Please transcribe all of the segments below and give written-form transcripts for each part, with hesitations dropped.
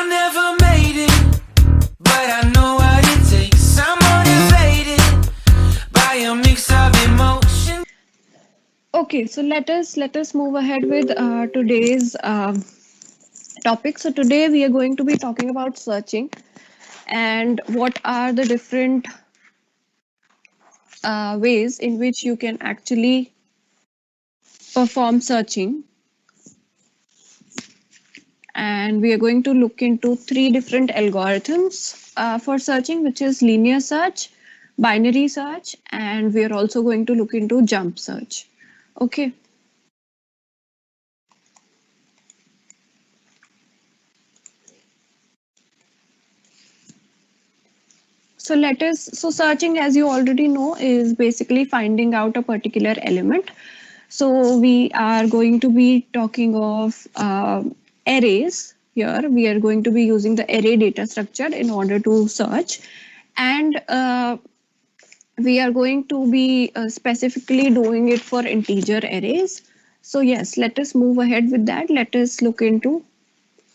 I never made it, but I know what it takes. I'm motivated by a mix of emotion. Okay, so let us move ahead with today's topic. So today we are going to be talking about searching and what are the different ways in which you can actually perform searching. And we are going to look into three different algorithms for searching, which is linear search, binary search, and we are also going to look into jump search. Okay. So searching, as you already know, is basically finding out a particular element. So we are going to be talking of arrays here. We are going to be using the array data structure in order to search. And we are going to be specifically doing it for integer arrays. So yes, let us move ahead with that. Let us look into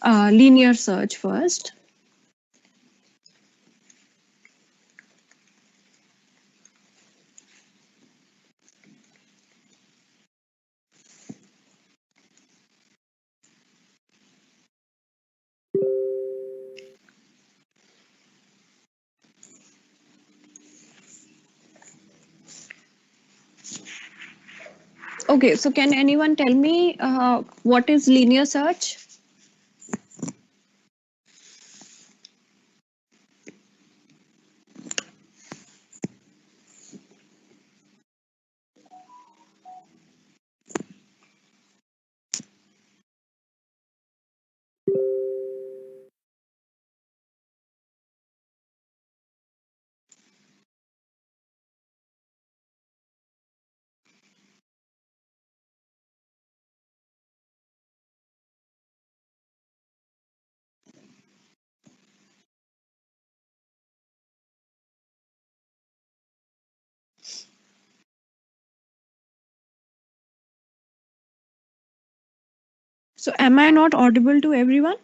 linear search first. Okay, so can anyone tell me what is linear search? So am I not audible to everyone?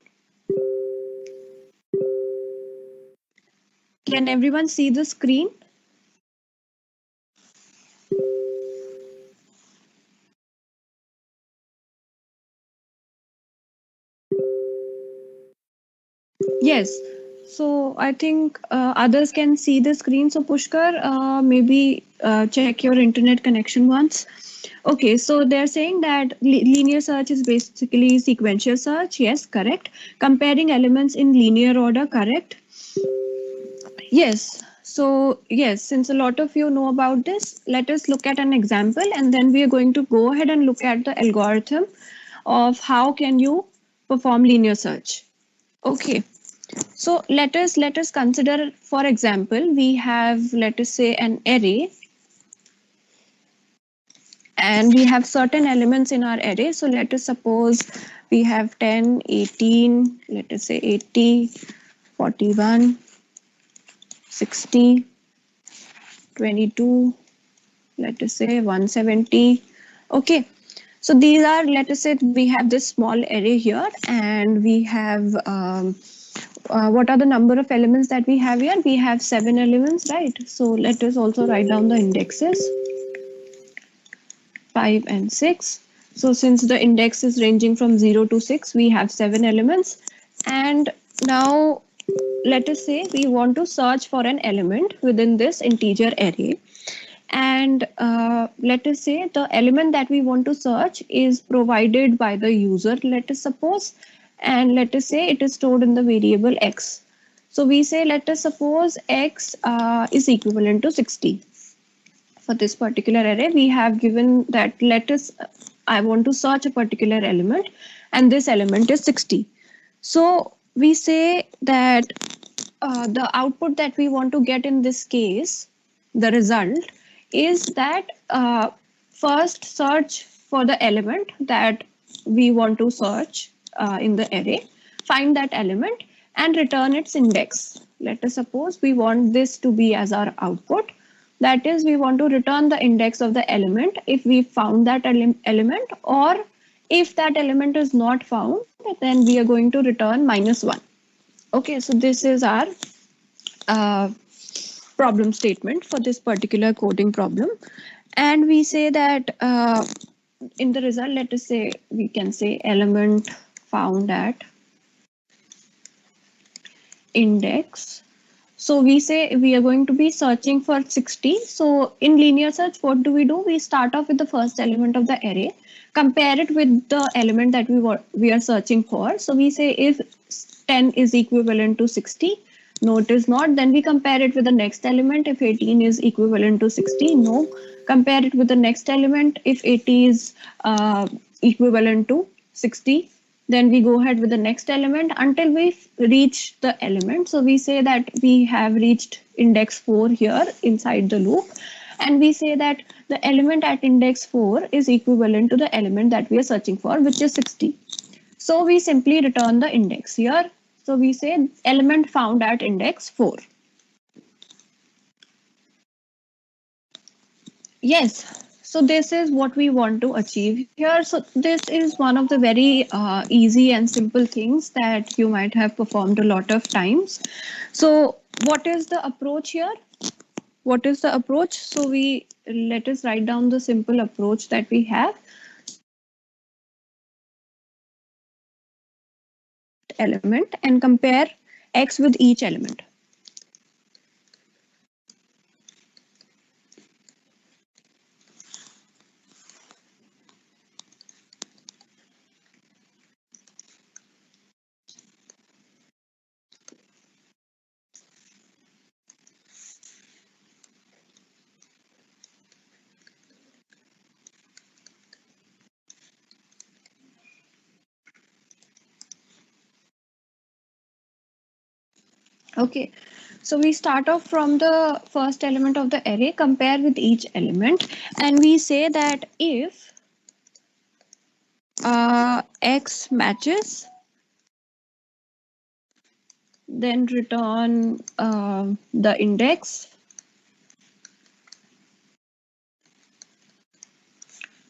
Can everyone see the screen? Yes. So I think others can see the screen. So Pushkar, maybe check your internet connection once. Okay, so they're saying that linear search is basically sequential search. Yes, correct. Comparing elements in linear order, correct. Yes. So, yes, since a lot of you know about this, let us look at an example and then we are going to go ahead and look at the algorithm of how can you perform linear search. Okay. So let us consider, for example, we have, let us say, an array and we have certain elements in our array. So let us suppose we have 10, 18, let us say 80, 41, 60, 22, let us say 170. Okay. So these are, let us say, we have this small array here and we have what are the number of elements that we have here? We have 7 elements, right? So let us also write down the indexes, 5 and 6. So since the index is ranging from 0 to 6, we have 7 elements. And now let us say we want to search for an element within this integer array. And let us say the element that we want to search is provided by the user, let us suppose, and let us say it is stored in the variable x. So we say, let us suppose x is equivalent to 60. For this particular array, we have given that I want to search a particular element and this element is 60. So we say that the output that we want to get in this case, the result is that first search for the element that we want to search in the array, find that element and return its index. Let us suppose we want this to be as our output. That is, we want to return the index of the element if we found that element, or if that element is not found, then we are going to return -1. Okay, so this is our uh, problem statement for this particular coding problem. And we say that in the result, let us say, we can say element found at index. So we say we are going to be searching for 60. So in linear search, what do? We start off with the first element of the array, compare it with the element that we are searching for. So we say if 10 is equivalent to 60, no, it is not. Then we compare it with the next element. If 18 is equivalent to 60, no. Compare it with the next element. If 80 is equivalent to 60, then we go ahead with the next element until we reach the element. So we say that we have reached index 4 here inside the loop, and we say that the element at index 4 is equivalent to the element that we are searching for, which is 60. So we simply return the index here. So we say element found at index 4. Yes. So this is what we want to achieve here. So this is one of the very easy and simple things that you might have performed a lot of times. So what is the approach here? What is the approach? So we let us write down the simple approach that we have. Element and compare x with each element. Okay, so we start off from the first element of the array, compare with each element, and we say that if x matches, then return the index.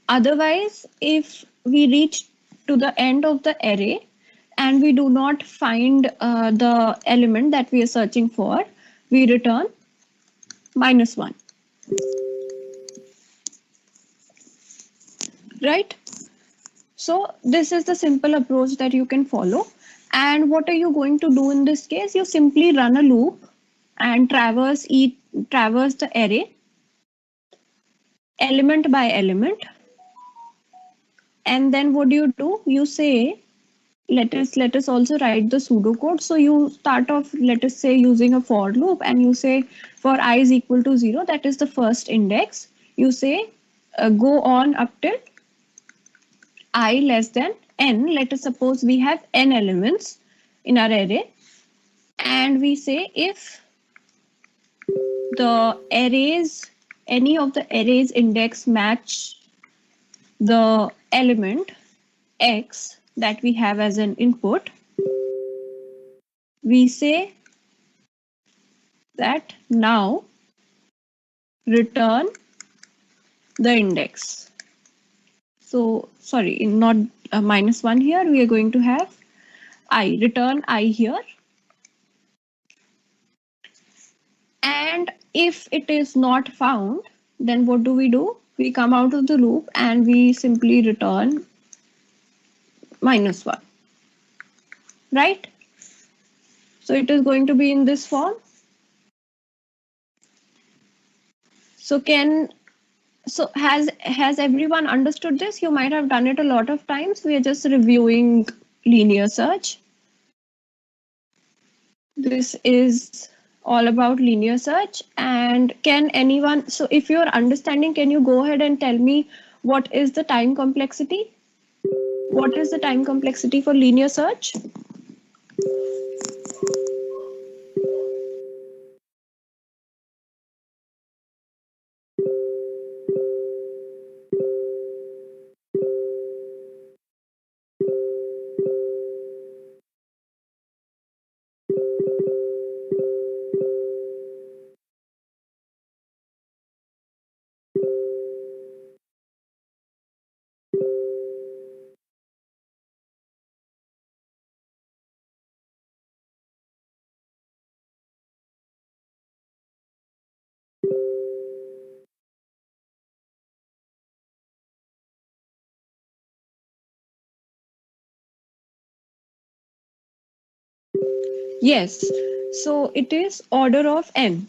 Otherwise, if we reach to the end of the array and we do not find the element that we are searching for, we return -1, right? So this is the simple approach that you can follow. And what are you going to do in this case? You simply run a loop and traverse the array element by element. And then what do? You say, let us also write the pseudocode. So you start off, let us say, using a for loop, and you say for I is equal to 0, that is the first index. You say go on up till I less than n. Let us suppose we have n elements in our array, and we say if the arrays, any of the arrays index match the element x that we have as an input, we say that now return the index. So sorry, not -1 here, we are going to have I, return I here. And if it is not found, then what do? We come out of the loop and we simply return -1, right? So it is going to be in this form. So has everyone understood this? You might have done it a lot of times. We are just reviewing linear search. This is all about linear search. And can anyone, so if you're understanding, can you go ahead and tell me what is the time complexity? What is the time complexity for linear search? Yes. So it is order of n.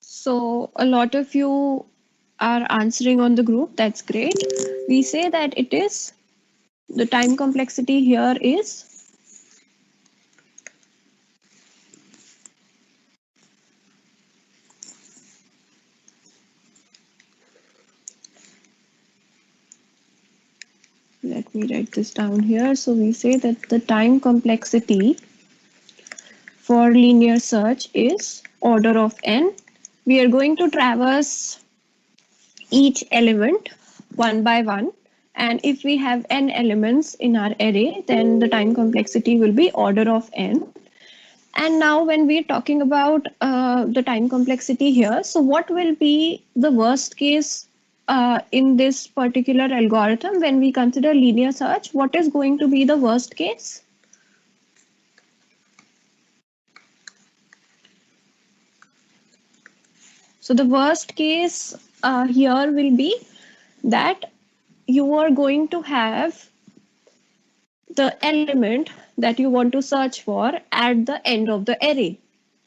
So a lot of you are answering on the group. That's great. We say that it is, the time complexity here is, let me write this down here. So we say that the time complexity for linear search is order of n. We are going to traverse each element one by one. And if we have n elements in our array, then the time complexity will be order of n. And now when we're talking about the time complexity here, so what will be the worst case in this particular algorithm when we consider linear search? What is going to be the worst case? So the worst case here will be that you are going to have the element that you want to search for at the end of the array,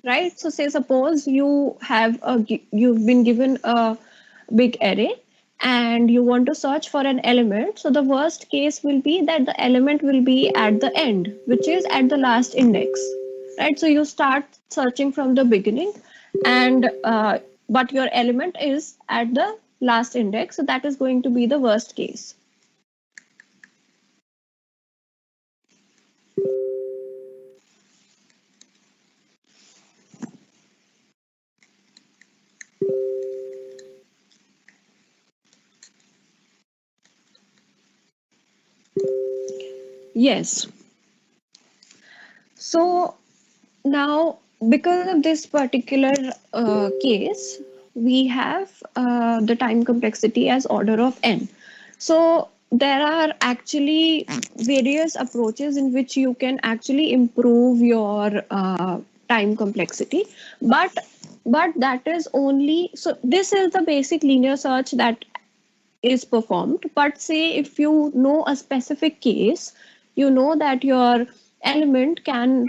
right? So say suppose you've been given a big array and you want to search for an element. So the worst case will be that the element will be at the end, which is at the last index, right? So you start searching from the beginning, and but your element is at the last index. So that is going to be the worst case. Yes. So now, because of this particular case, we have the time complexity as order of n. So there are actually various approaches in which you can actually improve your time complexity, but that is only, so this is the basic linear search that is performed. But say if you know a specific case, you know that your element can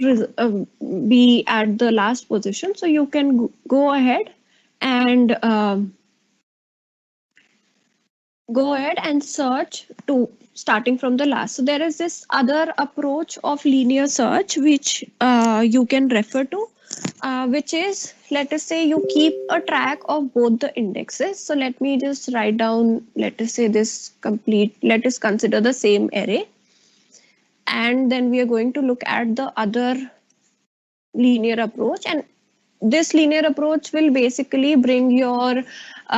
be at the last position, so you can go ahead and search to starting from the last. So there is this other approach of linear search which you can refer to, which is, let us say you keep a track of both the indexes. So let me just write down, let us say this complete, let us consider the same array. And then we are going to look at the other linear approach. And this linear approach will basically bring your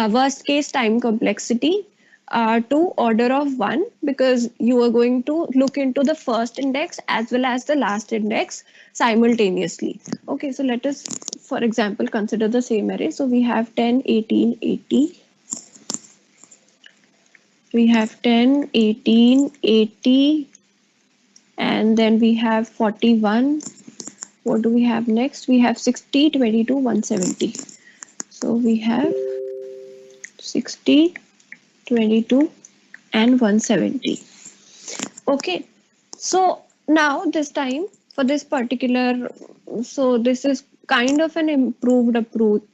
worst case time complexity to order of 1, because you are going to look into the first index as well as the last index simultaneously. Okay, so let us, for example, consider the same array. So we have 10, 18, 80. We have 10, 18, 80, and then we have 41. What do we have next? We have 60, 22, 170. So we have 60, 22, and 170. Okay, so now this time for this particular, so this is kind of an improved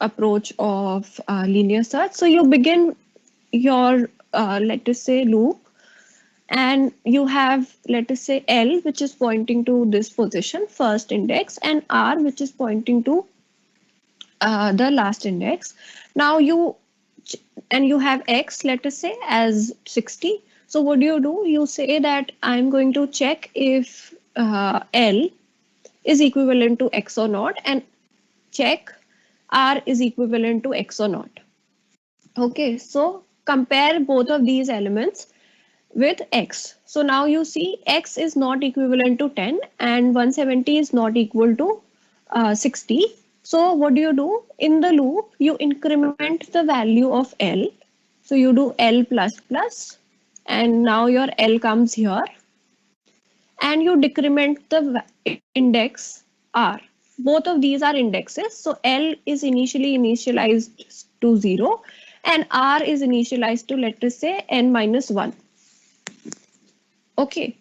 approach of linear search. So you begin your, let us say, loop, and you have, let us say, L, which is pointing to this position, first index, and R, which is pointing to the last index. Now you have X, let us say, as 60. So what do? You say that I'm going to check if L is equivalent to X or not, and check R is equivalent to X or not. Okay, so compare both of these elements with X. So now you see X is not equivalent to 10 and 170 is not equal to 60. So what do? In the loop, you increment the value of L. So you do L plus plus, and now your L comes here, and you decrement the index R. Both of these are indexes. So L is initially initialized to 0 and R is initialized to, let us say, n minus 1. Okay.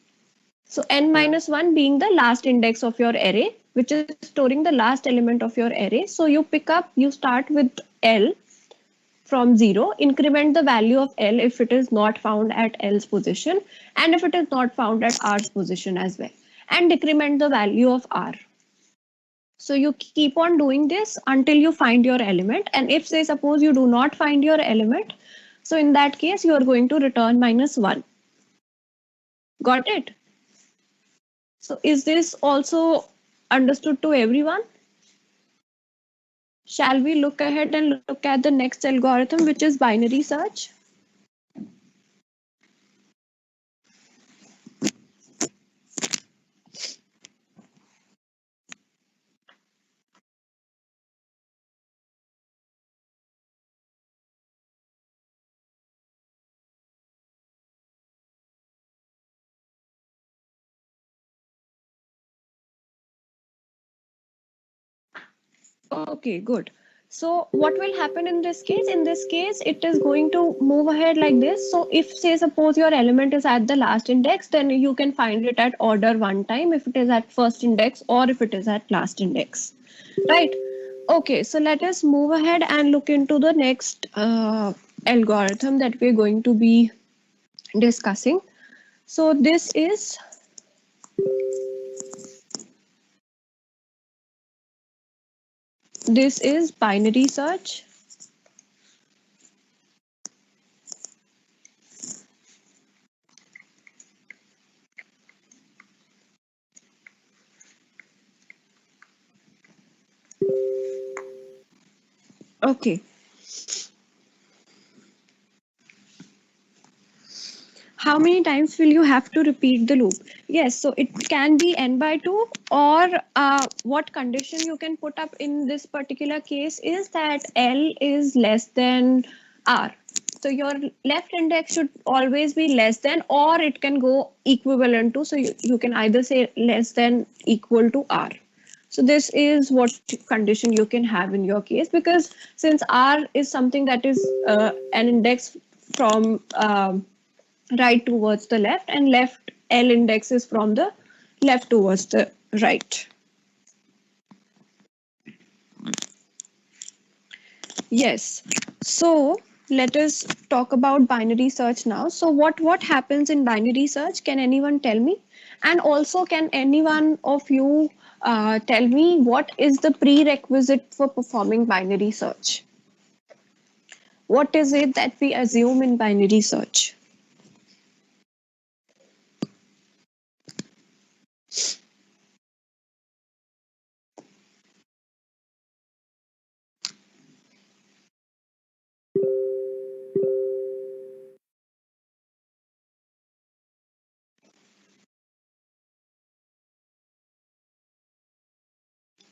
So n minus 1 being the last index of your array, which is storing the last element of your array. So you start with L from 0, increment the value of L if it is not found at L's position, and if it is not found at R's position as well, and decrement the value of R. So you keep on doing this until you find your element. And if say suppose you do not find your element, so in that case you are going to return -1. Got it? So is this also understood to everyone? Shall we look ahead and look at the next algorithm, which is binary search? Okay, good. So what will happen in this case? In this case, it is going to move ahead like this. So if say suppose your element is at the last index, then you can find it at order one time if it is at first index or if it is at last index, right? Okay, so let us move ahead and look into the next algorithm that we're going to be discussing. So this is binary search. Okay. How many times will you have to repeat the loop? Yes, so it can be n by 2, or what condition you can put up in this particular case is that L is less than R. So your left index should always be less than, or it can go equivalent to. So you can either say less than equal to R. So this is what condition you can have in your case, because since R is something that is an index from right towards the left, and left L index is from the left towards the right. Yes. So let us talk about binary search now. So what happens in binary search? Can anyone tell me? And also, can anyone of you tell me what is the prerequisite for performing binary search? What is it that we assume in binary search?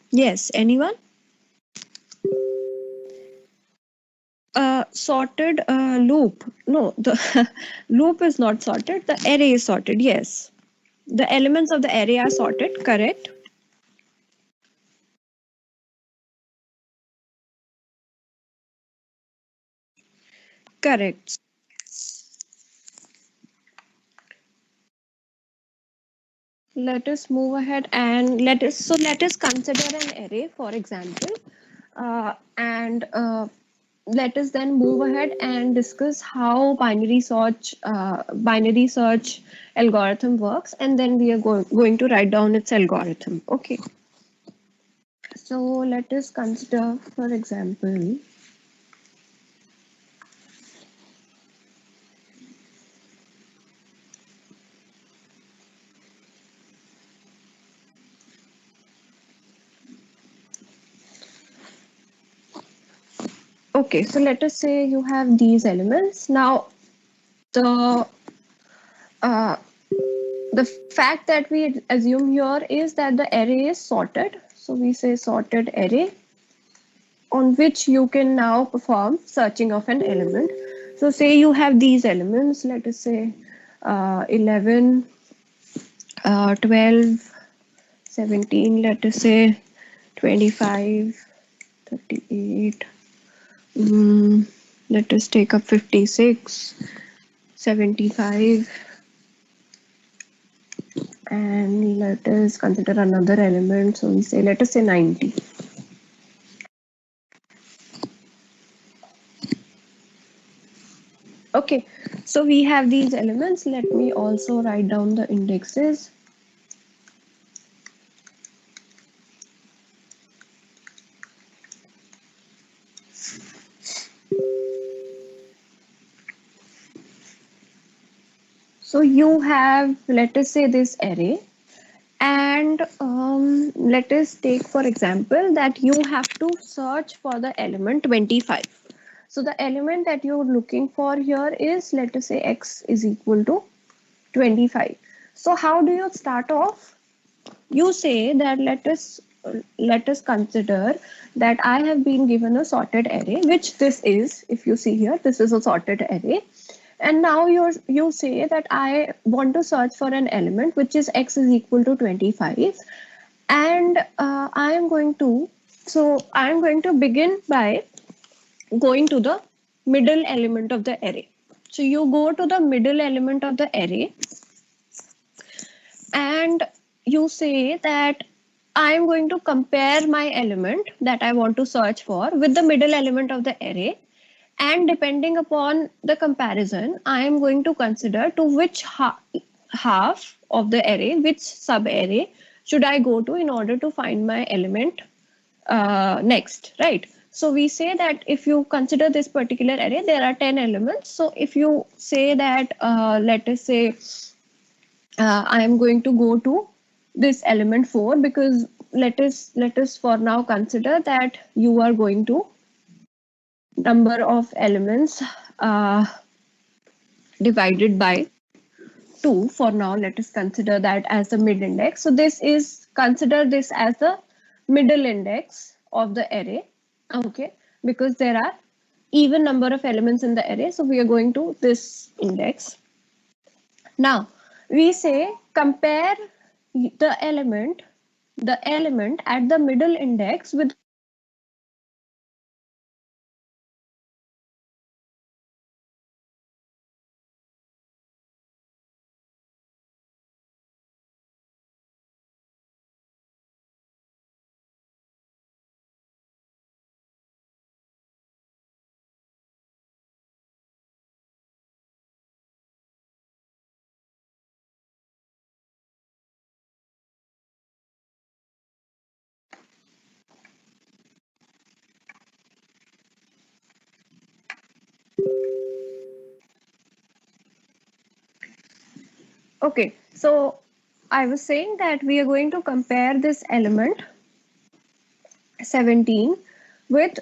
Yes, anyone? Sorted loop. No, the loop is not sorted. The array is sorted. Yes. The elements of the array are sorted. Correct. Correct. Let us move ahead and let us consider an array, for example, and let us then move ahead and discuss how binary search algorithm works, and then we are going to write down its algorithm. Okay. So let us consider, for example, okay, so let us say you have these elements. Now, the uh, the fact that we assume here is that the array is sorted. So we say sorted array, on which you can now perform searching of an element. So say you have these elements, let us say 11, 12, 17, let us say 25, 38. Let us take up 56, 75, And let us consider another element. So we say, let us say 90. Okay, so we have these elements. Let me also write down the indexes. So you have, let us say, this array, and let us take for example that you have to search for the element 25. So the element that you're looking for here is, let us say, x is equal to 25. So how do you start off? You say that let us consider that I have been given a sorted array, which this is. If you see here, this is a sorted array, and now you say that I want to search for an element which is x is equal to 25, and I am going to begin by going to the middle element of the array. So you go to the middle element of the array, and you say that I am going to compare my element that I want to search for with the middle element of the array. And depending upon the comparison, I am going to consider to which half of the array, which sub array should I go to in order to find my element next, right? So we say that if you consider this particular array, there are 10 elements. So if you say that, let us say, I am going to go to this element 4, because let us for now consider that you are going to number of elements divided by 2. For now, let us consider that as the mid index. So consider this as the middle index of the array, okay, because there are even number of elements in the array. So we are going to this index. Now we say compare the element at the middle index with okay. So I was saying that we are going to compare this element 17 with,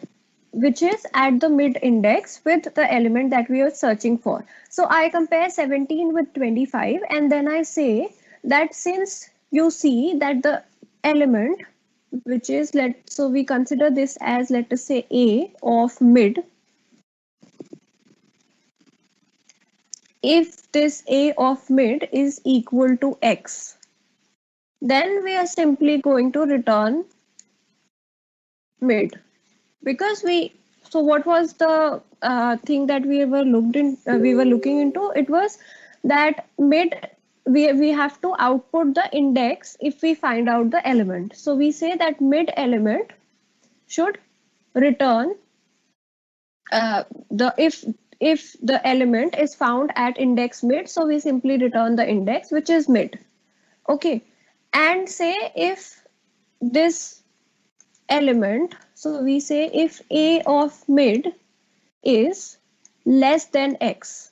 which is at the mid index, with the element that we are searching for. So I compare 17 with 25, and then I say that since you see that the element which is, so we consider this as, let us say, a of mid. If this a of mid is equal to x, then we are simply going to return mid, because so what was the thing that we were looking into? It was that mid, we have to output the index if we find out the element. So we say that mid element should return the if the element is found at index mid, so we simply return the index which is mid, okay. And say if this element, so we say if a of mid is less than x.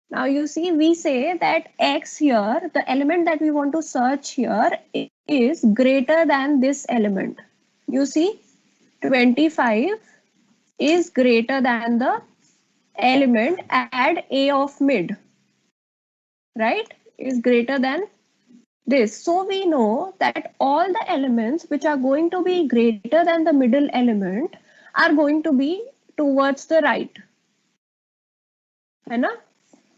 Now you see, we say that x here, the element that we want to search here, is greater than this element. You see, 25 is greater than the element at a of mid, right? Is greater than this. So we know that all the elements which are going to be greater than the middle element are going to be towards the right. है ना?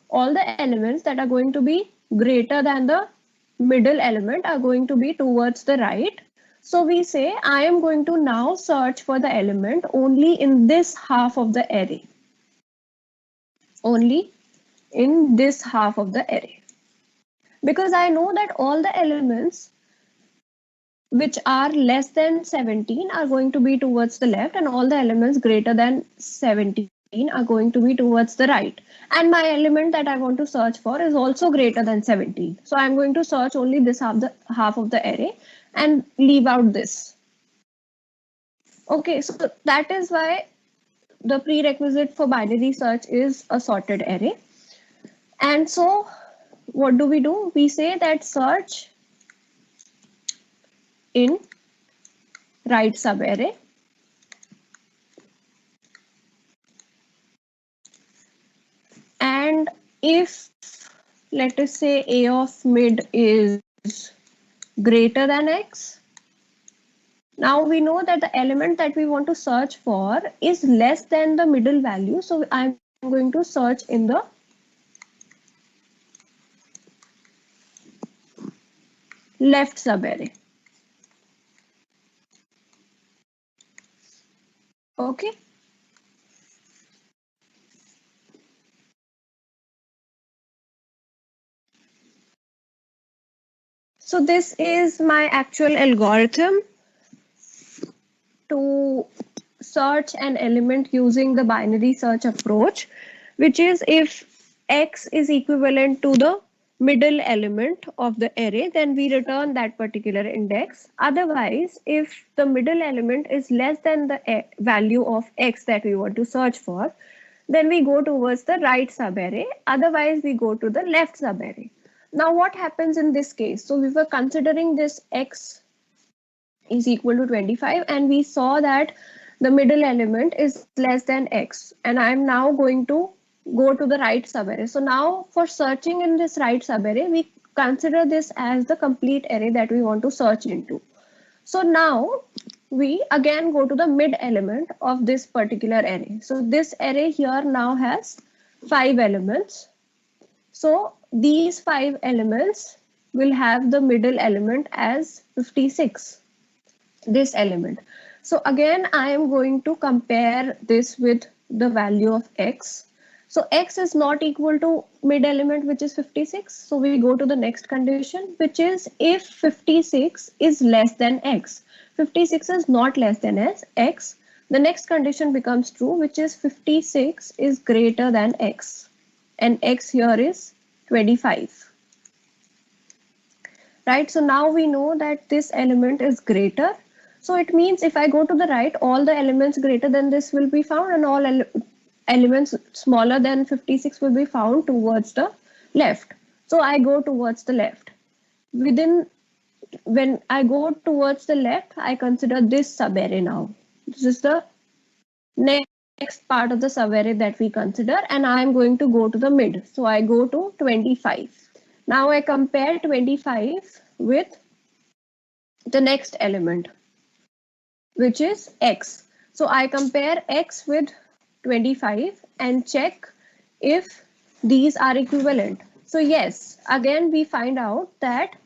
All the elements that are going to be greater than the middle element are going to be towards the right. So we say I am going to now search for the element only in this half of the array. Only in this half of the array. because I know that all the elements which are less than 17 are going to be towards the left, and all the elements greater than 17 are going to be towards the right. And my element that I want to search for is also greater than 17. So I'm going to search only this half of the array and leave out this. Okay, so that is why the prerequisite for binary search is a sorted array. And so what do? We say that search in right subarray, and if, let us say, a of mid is greater than x, now we know that the element that we want to search for is less than the middle value, so I'm going to search in the left subarray. Okay, so this is my actual algorithm to search an element using the binary search approach, which is if x is equivalent to the middle element of the array, then we return that particular index. Otherwise, if the middle element is less than the value of x that we want to search for, then we go towards the right subarray. Otherwise, we go to the left subarray. Now, what happens in this case? So we were considering this x is equal to 25, and we saw that the middle element is less than x, and I'm now going to go to the right subarray. So now for searching in this right subarray, we consider this as the complete array that we want to search into. So now we again go to the mid element of this particular array. So this array here now has 5 elements. So these 5 elements will have the middle element as 56, this element. So again, I am going to compare this with the value of x. So x is not equal to mid element, which is 56. So we go to the next condition, which is if 56 is less than x. 56 is not less than x. The next condition becomes true, which is 56 is greater than x. And x here is 25. Right, so now we know that this element is greater. So it means if I go to the right, all the elements greater than this will be found, and all elements smaller than 56 will be found towards the left. So I go towards the left. When I go towards the left, I consider this subarray now. This is the next part of the subarray that we consider, and I am going to go to the mid. So I go to 25. Now I compare 25 with the next element, which is x. So I compare x with 25 and check if these are equivalent. So yes, again we find out that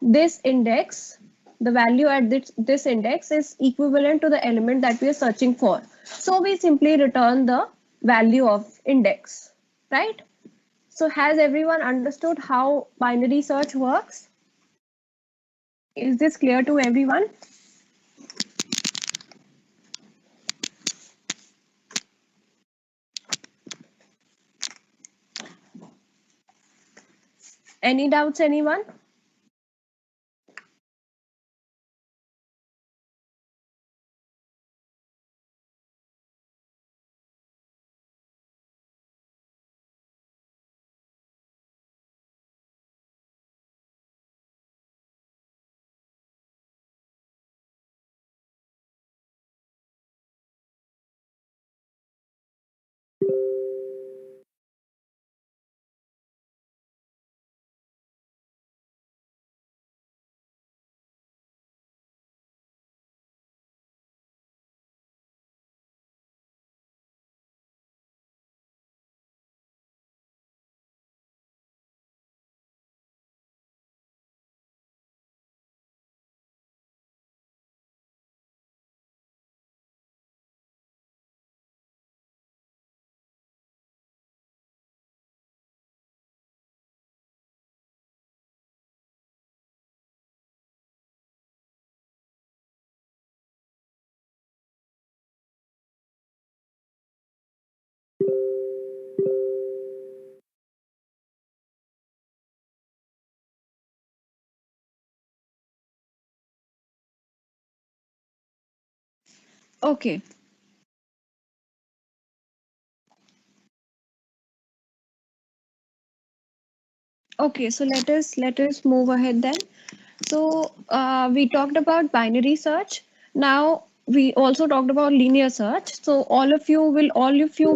this index, the value at this index is equivalent to the element that we are searching for. So we simply return the value of index, right? So has everyone understood how binary search works? Is this clear to everyone? Any doubts, anyone? Okay. Okay, so let us move ahead then. So we talked about binary search. Now we also talked about linear search. So all of you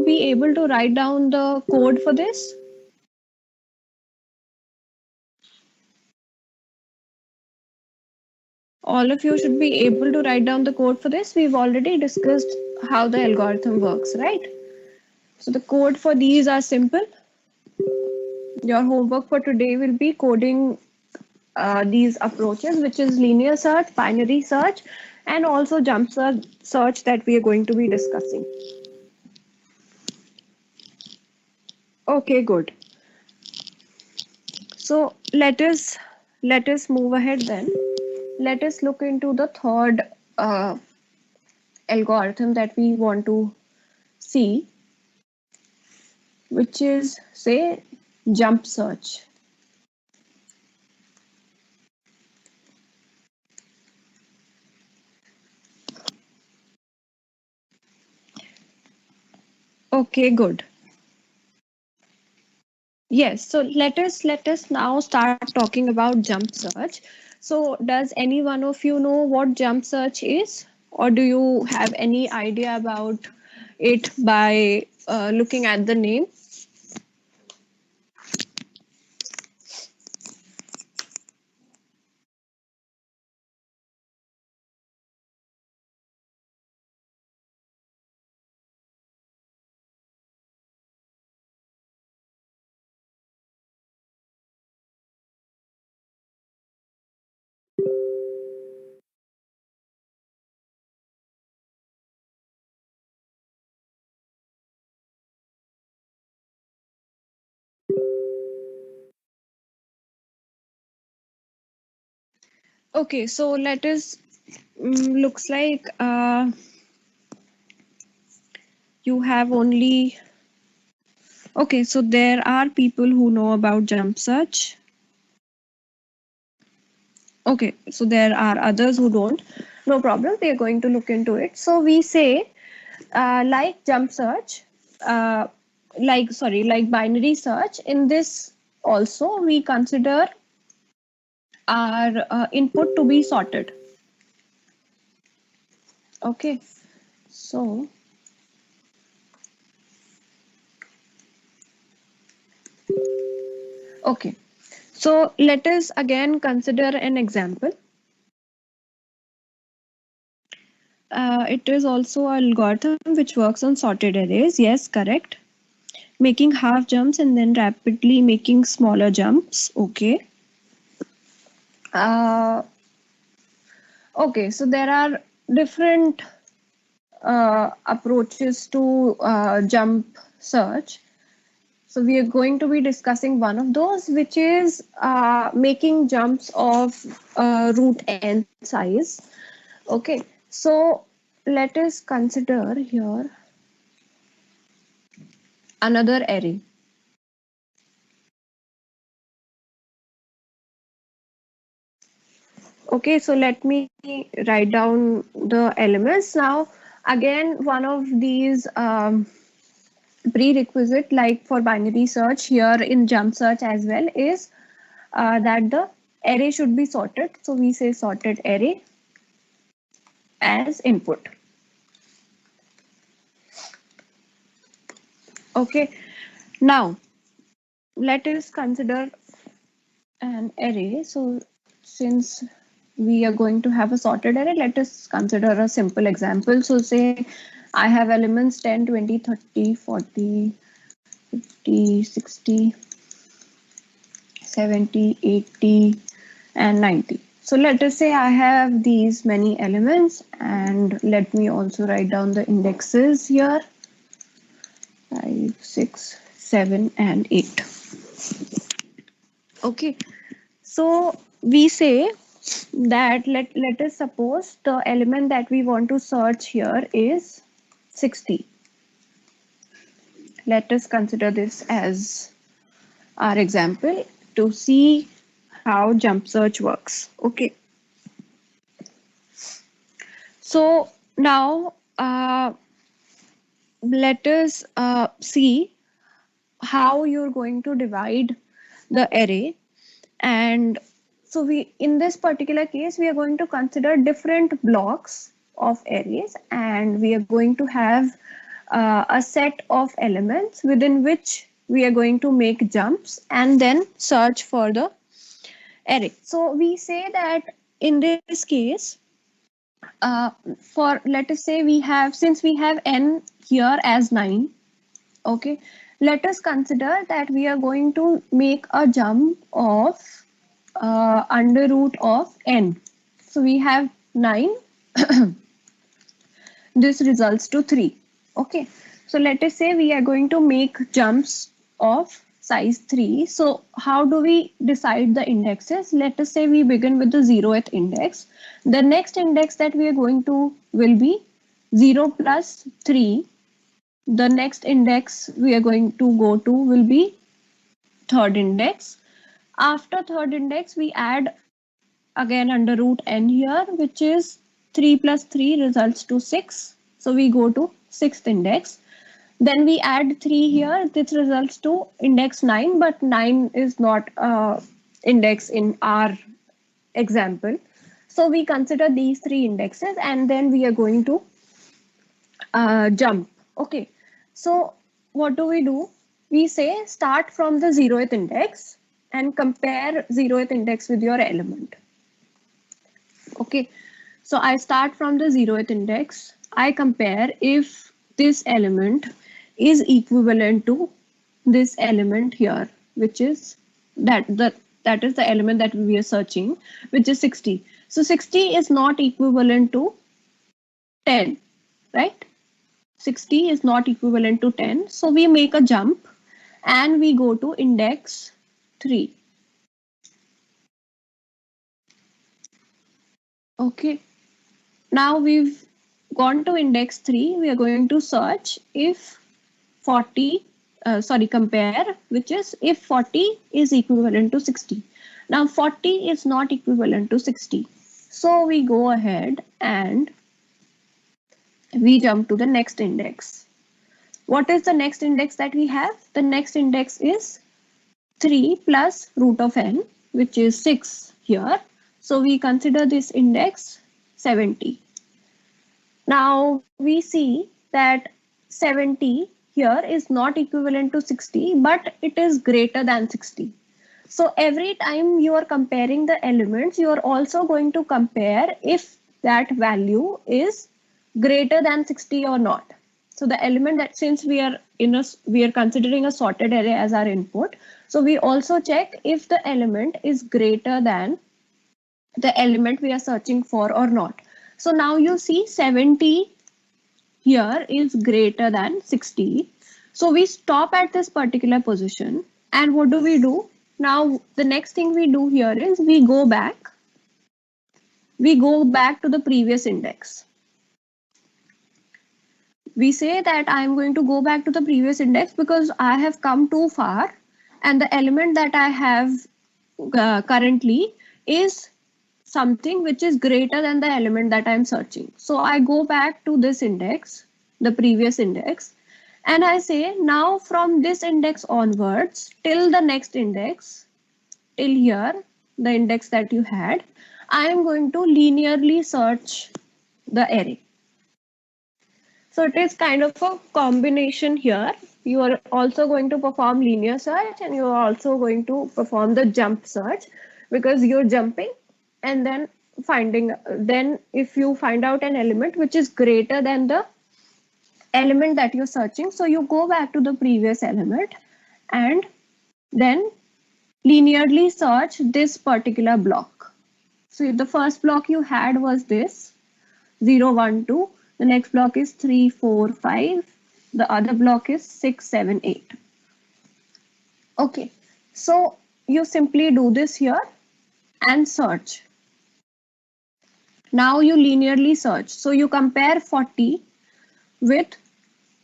be able to write down the code for this? All of you should be able to write down the code for this. We've already discussed how the algorithm works, right? So the code for these are simple. Your homework for today will be coding these approaches, which is linear search, binary search, and also search that we are going to be discussing. Okay, good. So let us move ahead then. Let us look into the third uh, algorithm that we want to see, which is say jump search. Okay, good. Yes, so let us now start talking about jump search. So does any one of you know what jump search is, or do you have any idea about it by looking at the name? Okay, so let us looks like you have only okay, so there are people who know about jump search. Okay, so there are others who don't. No problem, we are going to look into it. So we say like jump search, uh, like binary search. In this also we consider our input to be sorted. Okay, so okay, so let us again consider an example. It is also an algorithm which works on sorted arrays. Yes, correct. Making half jumps and then rapidly making smaller jumps. Okay. Uh, okay, so there are different approaches to jump search. So we are going to be discussing one of those, which is making jumps of root n size. Okay, so let us consider here another array. Okay, so let me write down the elements now. Again, one of these prerequisite, like for binary search here in jump search as well, is that the array should be sorted. So we say sorted array as input. Okay, now let us consider an array. So since we are going to have a sorted array, let us consider a simple example. So say I have elements 10, 20, 30, 40, 50, 60, 70, 80, and 90. So let us say I have these many elements, and let me also write down the indexes here. 5, 6, 7, and 8. Okay, so we say that let us suppose the element that we want to search here is 60. Let us consider this as our example to see how jump search works. Okay, so now uh, let us see how you're going to divide the array. And so we, in this particular case, we are going to consider different blocks of arrays, and we are going to have a set of elements within which we are going to make jumps and then search for the array. So we say that in this case, for let us say we have, since we have n here as 9, okay, let us consider that we are going to make a jump of under root of n. So we have 9. This results to 3. Okay. So let us say we are going to make jumps of size 3. So how do we decide the indexes? Let us say we begin with the 0th index. The next index that we are going to will be 0 plus 3. The next index we are going to go to will be third index. After third index, we add again under root n here, which is 3 plus 3 results to 6. So we go to sixth index. Then we add 3 here. This results to index 9, but 9 is not index in our example. So we consider these 3 indexes, and then we are going to jump. Okay. So what do? We say start from the 0th index and compare 0th index with your element. Okay, so I start from the 0th index. I compare if this element is equivalent to this element here, which is that is the element that we are searching, which is 60. So 60 is not equivalent to 10, right? 60 is not equivalent to 10. So we make a jump and we go to index 3. Okay. Now we've gone to index 3. We are going to search if 40, compare, which is if 40 is equivalent to 60. Now 40 is not equivalent to 60. So we go ahead and we jump to the next index. What is the next index that we have? The next index is 3 plus root of n, which is 6 here. So we consider this index 70. Now we see that 70 here is not equivalent to 60, but it is greater than 60. So every time you are comparing the elements, you are also going to compare if that value is greater than 60 or not. So the element that, since we are considering a sorted array as our input, so we also check if the element is greater than the element we are searching for or not. So now you see 70 here is greater than 60. So we stop at this particular position. And what do? Now the next thing we do here is we go back. We go back to the previous index. We say that I am going to go back to the previous index because I have come too far and the element that I have currently is something which is greater than the element that I'm searching. So I go back to this index, the previous index, and I say now from this index onwards till the next index, till here, the index that you had, I am going to linearly search the array. So it is kind of a combination here. You are also going to perform linear search and you are also going to perform the jump search because you're jumping and then finding, then if you find out an element which is greater than the element that you're searching, so you go back to the previous element and then linearly search this particular block. So the first block you had was this 0, 1, 2. The next block is 3, 4, 5. The other block is 6, 7, 8. Okay, so you simply do this here and search. Now you linearly search. So you compare 40 with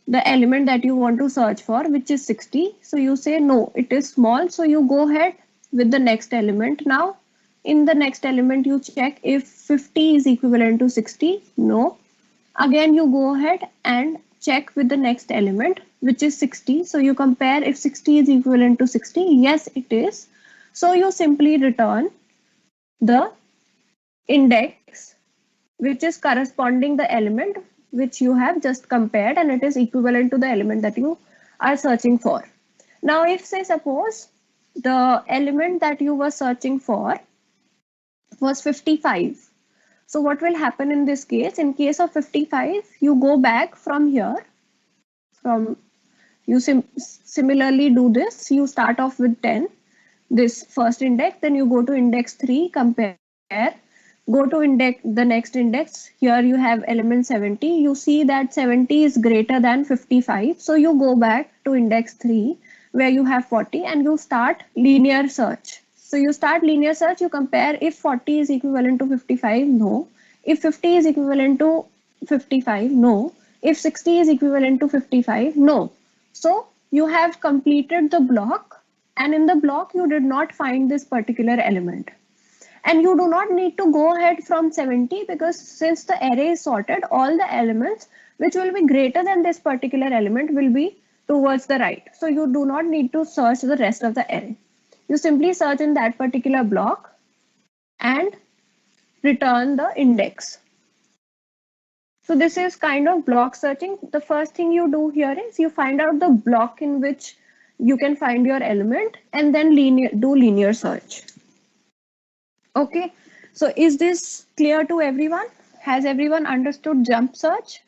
the element that you want to search for, which is 60. So you say no, it is small. So you go ahead with the next element. Now in the next element you check if 50 is equivalent to 60. No. Again, you go ahead and check with the next element, which is 60. So you compare if 60 is equivalent to 60. Yes, it is. So you simply return the index which is corresponding the element which you have just compared, and it is equivalent to the element that you are searching for. Now, if say suppose the element that you were searching for was 55. So what will happen in this case? In case of 55, you go back from here, from you similarly do this. You start off with 10, this first index, then you go to index 3, compare, go to index the next index. Here you have element 70. You see that 70 is greater than 55. So you go back to index 3 where you have 40 and you start linear search. So you start linear search, you compare if 40 is equivalent to 55, no. If 50 is equivalent to 55, no. If 60 is equivalent to 55, no. So you have completed the block, and in the block you did not find this particular element. And you do not need to go ahead from 70 because since the array is sorted, all the elements which will be greater than this particular element will be towards the right. So you do not need to search the rest of the array. You simply search in that particular block and return the index. So this is kind of block searching. The first thing you do here is you find out the block in which you can find your element and then do linear search. Okay, so is this clear to everyone? Has everyone understood jump search?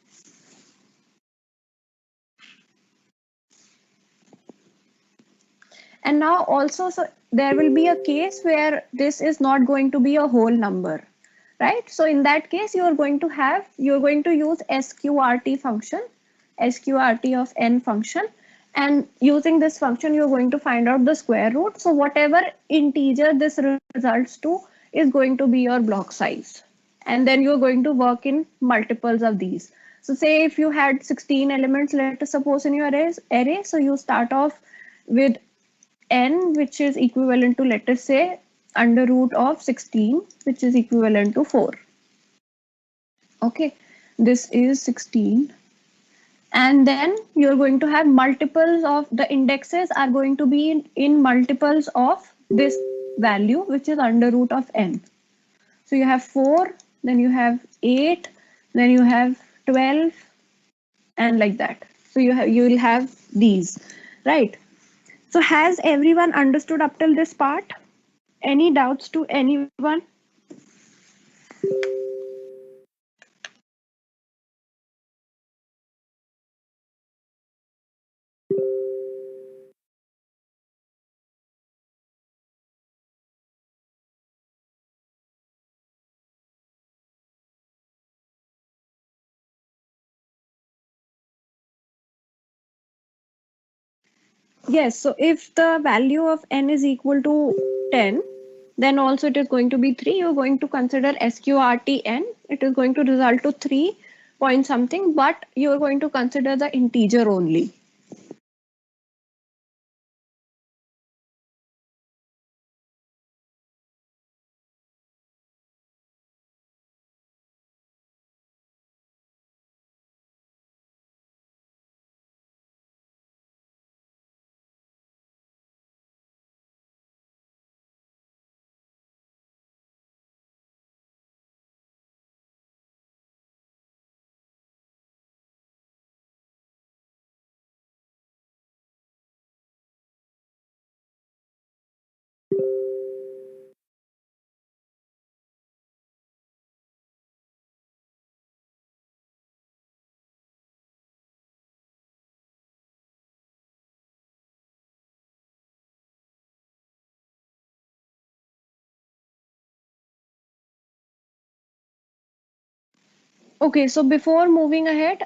And now also, so there will be a case where this is not going to be a whole number, right? So in that case, you're going to use sqrt function, sqrt of n function. And using this function, you're going to find out the square root. So whatever integer this results to is going to be your block size. And then you're going to work in multiples of these. So say if you had 16 elements, let us suppose in your array, so you start off with n, which is equivalent to, let us say, under root of 16, which is equivalent to 4. Okay, this is 16. And then you're going to have multiples of the indexes are going to be in multiples of this value, which is under root of n. So you have 4, then you have 8, then you have 12, and like that. So you will have these, right? So has everyone understood up till this part? Any doubts to anyone? Yes, so if the value of n is equal to 10, then also it is going to be 3. You're going to consider sqrt n. It is going to result to 3 point something, but you're going to consider the integer only. Okay, so before moving ahead,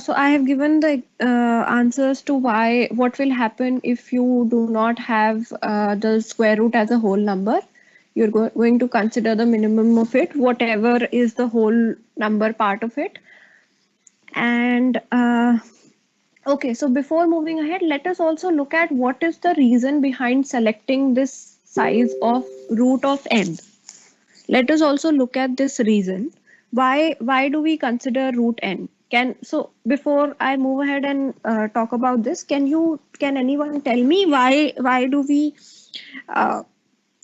so I have given the answers to what will happen if you do not have the square root as a whole number. You're going to consider the minimum of it, whatever is the whole number part of it. And okay, so before moving ahead, let us also look at what is the reason behind selecting this size of root of n. Let us also look at this reason. Why do we consider root n? So before I move ahead and talk about this, can anyone tell me why do we uh,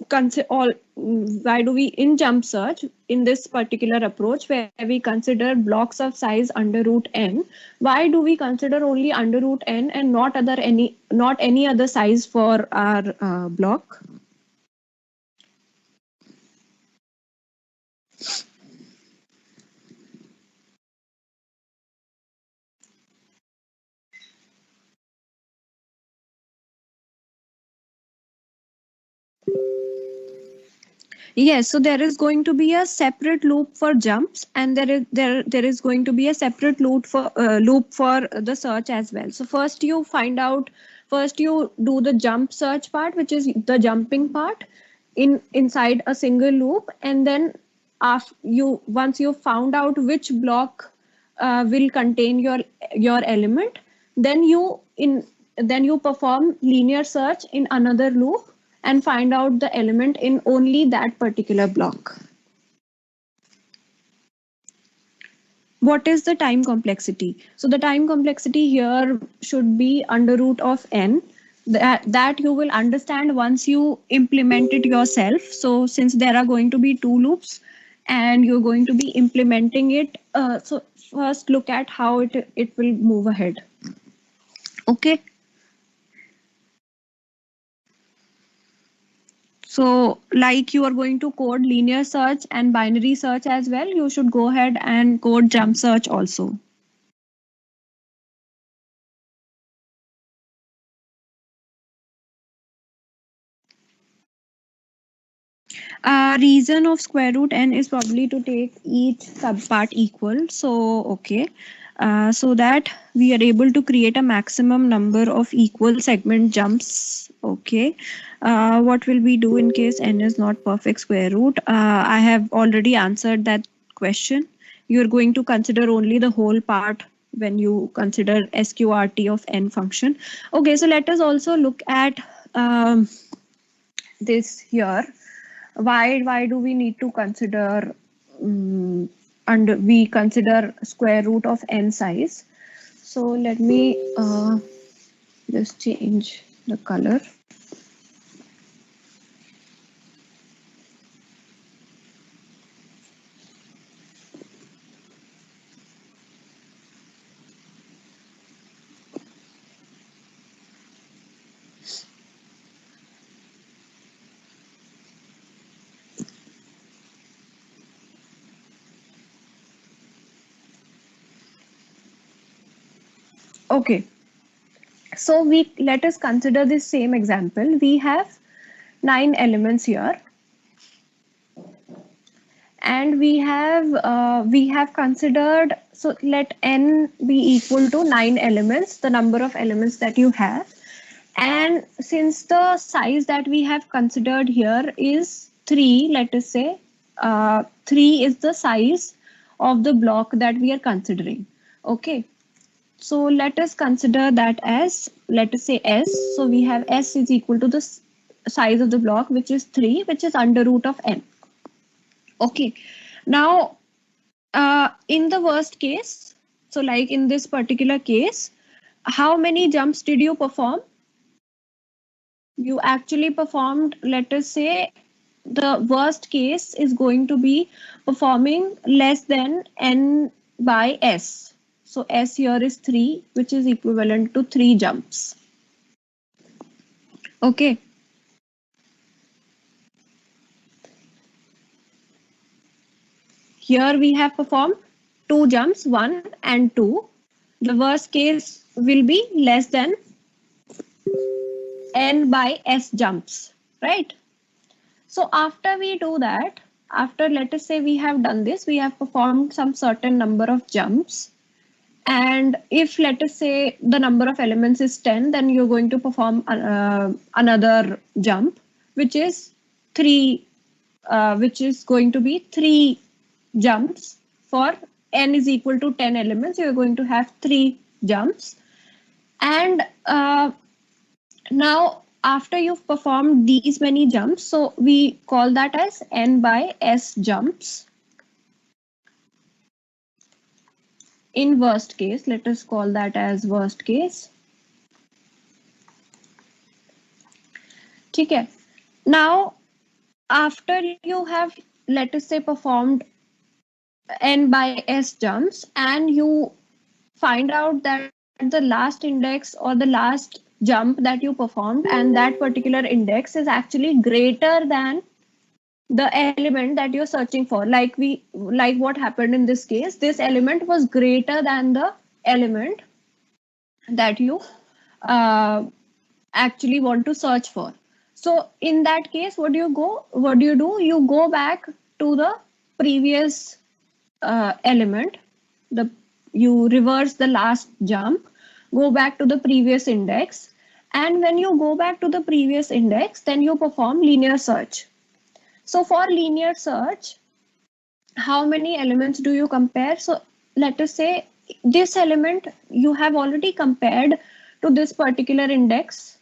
consider all why do we in jump search in this particular approach where we consider blocks of size under root n, why do we consider only under root n and not any other size for our block? Yes, so there is going to be a separate loop for jumps, and there is going to be a separate loop for the search as well. So first you do the jump search part, which is the jumping part inside a single loop, and then after you once you found out which block will contain your element, then you perform linear search in another loop and find out the element in only that particular block. What is the time complexity? So the time complexity here should be under root of n. That you will understand once you implement it yourself. So since there are going to be two loops and you're going to be implementing it, so first look at how it will move ahead. Okay. So like you are going to code linear search and binary search as well, you should go ahead and code jump search also. Reason of square root n is probably to take each subpart equal. So, okay. So that we are able to create a maximum number of equal segment jumps. Okay. What will we do in case n is not perfect square root? I have already answered that question. You're going to consider only the whole part when you consider sqrt of n function. Okay, so let us also look at this here. Why do we need to consider and we consider square root of n size? So let me just change the color. Okay, so we let us consider this same example. We have 9 elements here, and we have considered, so let n be equal to 9 elements, the number of elements that you have. And since the size that we have considered here is 3, let us say 3 is the size of the block that we are considering. Okay, so let us consider that as, let us say s. So we have s is equal to the size of the block, which is 3, which is under root of n. Okay, now in the worst case, so like in this particular case, how many jumps did you perform? You actually performed, let us say, the worst case is going to be performing less than n by s. So s here is 3, which is equivalent to 3 jumps. Okay. Here we have performed 2 jumps, 1 and 2. The worst case will be less than n by s jumps, right? So after we do that, after let us say we have done this, we have performed some certain number of jumps. And if let us say the number of elements is 10, then you're going to perform another jump, which is 3, which is going to be 3 jumps for n is equal to 10 elements. You're going to have 3 jumps. And now after you've performed these many jumps, so we call that as n by s jumps. in worst case, let us call that as worst case. Okay. Now, after you have, let us say, performed n by s jumps, and you find out that the last index or the last jump that you performed and that particular index is actually greater than the element that you're searching for, like what happened in this case, this element was greater than the element that you uh, actually want to search for. So in that case, what do you do? You go back to the previous element, the you reverse the last jump, go back to the previous index, and when you go back to the previous index, then you perform linear search. So for linear search, how many elements do you compare? So let us say this element you have already compared to this particular index.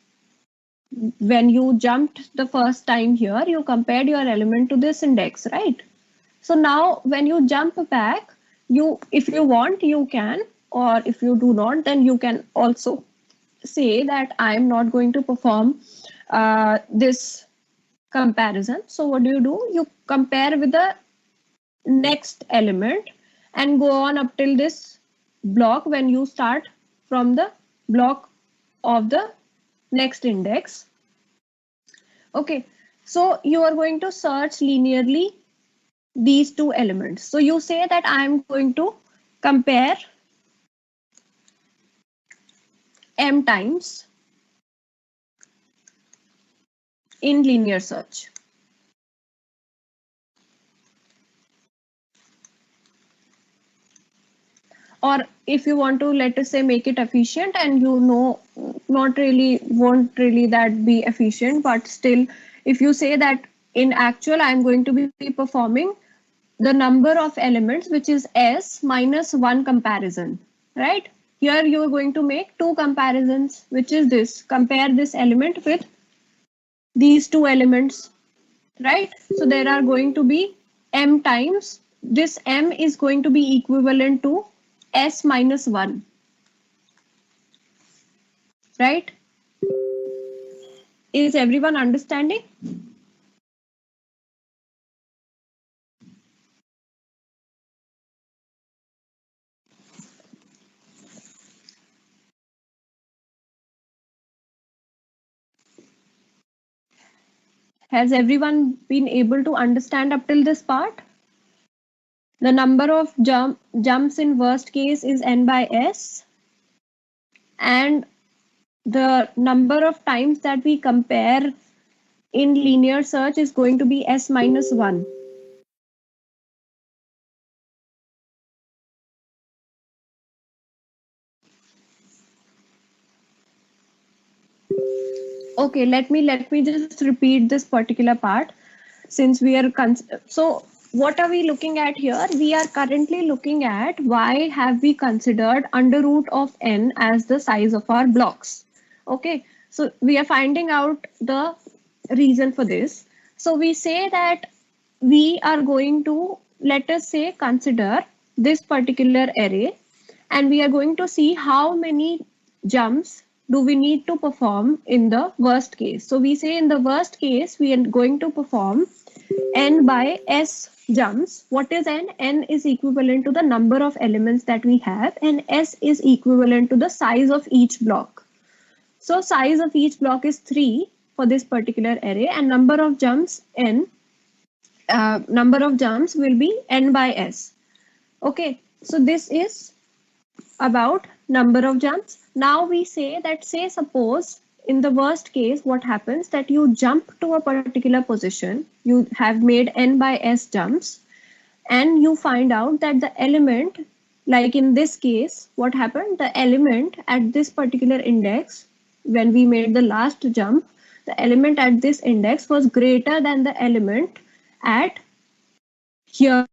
When you jumped the first time here, you compared your element to this index, right? So now when you jump back, if you want, you can, or if you do not, then you can also say that I'm not going to perform this comparison. So what do? You compare with the next element and go on up till this block when you start from the block of the next index. Okay, so you are going to search linearly these two elements. So you say that I'm going to compare m times in linear search. Or if you want to, let us say, make it efficient, and not really, won't really that be efficient, but still, if you say that in actual, I'm going to be performing the number of elements, which is s minus 1 comparison, right? Here you are going to make two comparisons, which is this, compare this element with these two elements, right? So there are going to be m times, this m is going to be equivalent to s minus 1, right? Is everyone understanding? Has everyone been able to understand up till this part? The number of jumps in worst case is n by s, and the number of times that we compare in linear search is going to be s minus 1. Okay, let me just repeat this particular part, since we are so what are we looking at here? We are currently looking at why have we considered under root of n as the size of our blocks. Okay, so we are finding out the reason for this. So we say that we are going to, let us say, consider this particular array, and we are going to see how many jumps do we need to perform in the worst case. So we say in the worst case, we are going to perform n by s jumps. What is n? N is equivalent to the number of elements that we have, and s is equivalent to the size of each block. So size of each block is 3 for this particular array, and number of jumps will be n by s. Okay, so this is about number of jumps. Now we say that, say suppose in the worst case, what happens that you jump to a particular position, you have made n by s jumps, and you find out that the element, like in this case, what happened, the element at this particular index, when we made the last jump, the element at this index was greater than the element at here,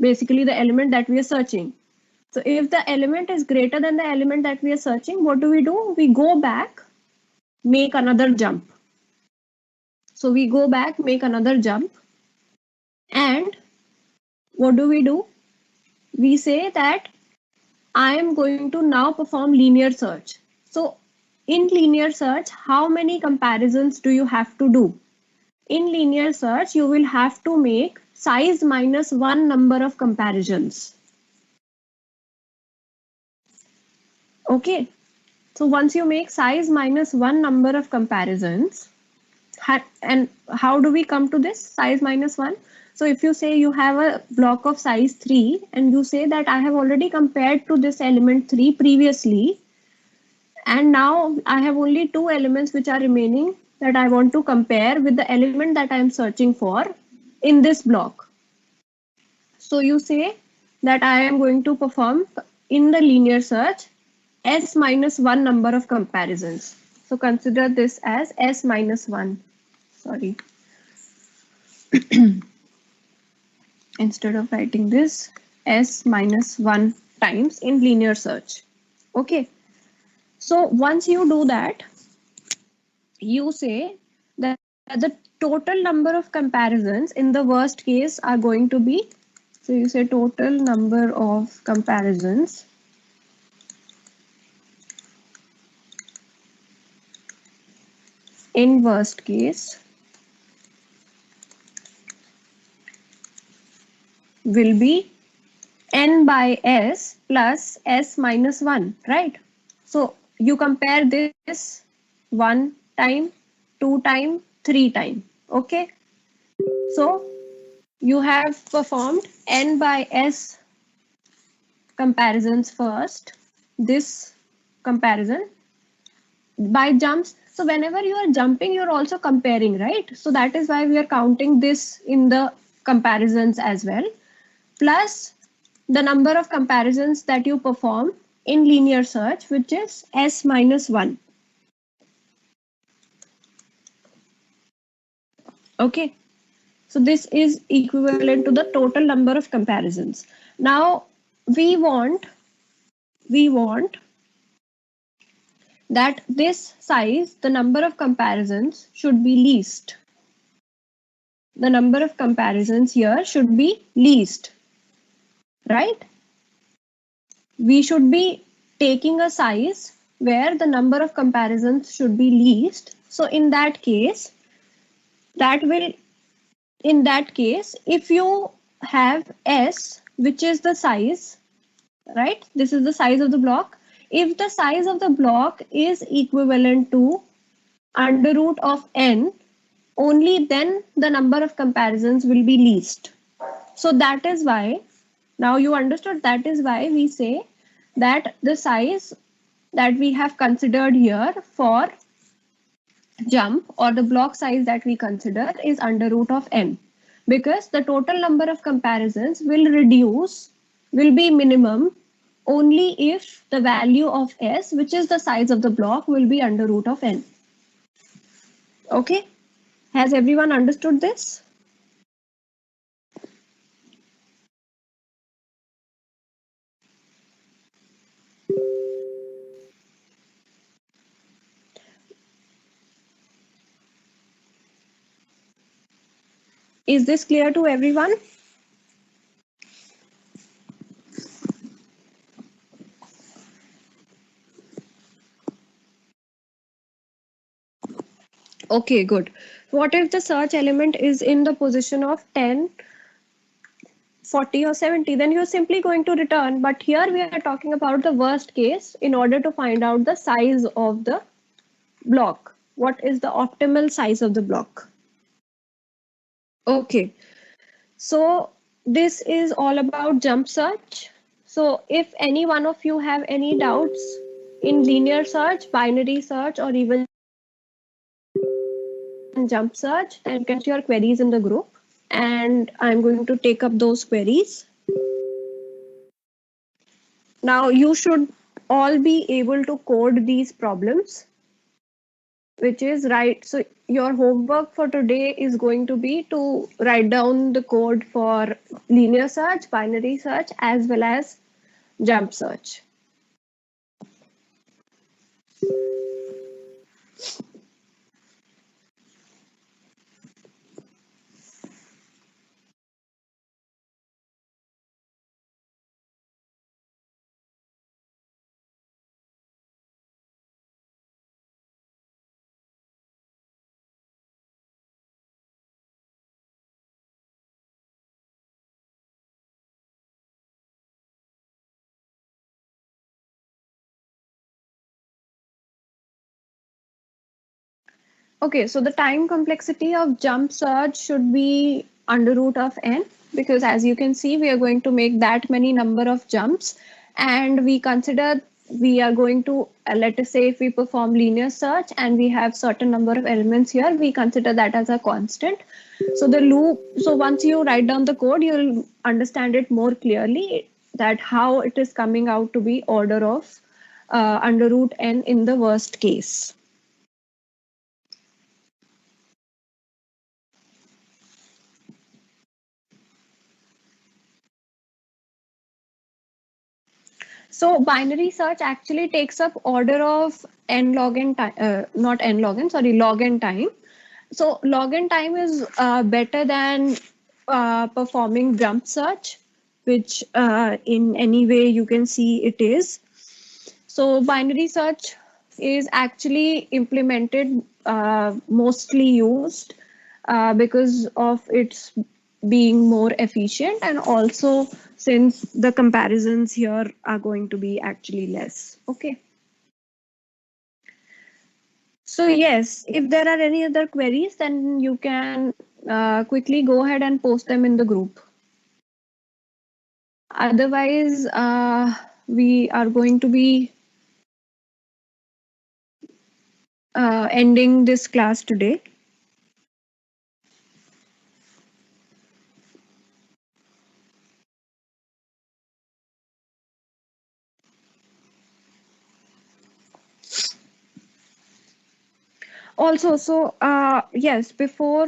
basically the element that we are searching. So if the element is greater than the element that we are searching, what do? We go back, make another jump. So we go back, make another jump, and what do? We say that I am going to now perform linear search. So in linear search, how many comparisons do you have to do? In linear search, you will have to make size minus one number of comparisons. Okay. So once you make size minus one number of comparisons, and how do we come to this size minus one? So if you say you have a block of size 3 and you say that I have already compared to this element 3 previously, and now I have only two elements which are remaining that I want to compare with the element that I am searching for in this block. So you say that I am going to perform in the linear search S minus one number of comparisons. So consider this as S minus one. Sorry. Instead of writing this, S minus one times in linear search. Okay. So once you do that, you say that the total number of comparisons in the worst case are going to be, so you say total number of comparisons in worst case will be n by s plus s minus 1, right? So you compare this 1 time, 2 time, 3 time. Okay. So you have performed n by s comparisons first. This comparison by jumps. So whenever you are jumping, you're also comparing, right? So that is why we are counting this in the comparisons as well. Plus the number of comparisons that you perform in linear search, which is s minus 1. Okay. So this is equivalent to the total number of comparisons. Now we want that this size, the number of comparisons should be least. The number of comparisons here should be least, right? We should be taking a size where the number of comparisons should be least. So in that case, if you have S, which is the size, right? This is the size of the block. If the size of the block is equivalent to under root of n, only then the number of comparisons will be least. So that is why, now you understood, that is why we say that the size that we have considered here for jump, or the block size that we consider, is under root of n, because the total number of comparisons will be minimum only if the value of s, which is the size of the block, will be under root of n. Okay, has everyone understood this? Is this clear to everyone? Okay, good. What if the search element is in the position of 10, 40 or 70? Then you're simply going to return. But here we are talking about the worst case in order to find out the size of the block. What is the optimal size of the block? Okay, so this is all about jump search. So if any one of you have any doubts in linear search, binary search, or even jump search, then get your queries in the group, and I'm going to take up those queries. Now you should all be able to code these problems, which is right. So your homework for today is going to be to write down the code for linear search, binary search, as well as jump search. Okay, so the time complexity of jump search should be under root of n, because as you can see, we are going to make that many number of jumps, and we consider we are going to, let us say if we perform linear search and we have certain number of elements here, we consider that as a constant. So the loop, so once you write down the code, you'll understand it more clearly that how it is coming out to be order of under root n in the worst case. So binary search actually takes up order of n log n time, not n log n, sorry, log n time. So log n time is better than performing jump search, which in any way you can see it is. So binary search is actually implemented, mostly used because of its being more efficient, and also since the comparisons here are going to be actually less. Okay. So yes, if there are any other queries, then you can quickly go ahead and post them in the group. Otherwise, we are going to be ending this class today. Also, so yes, before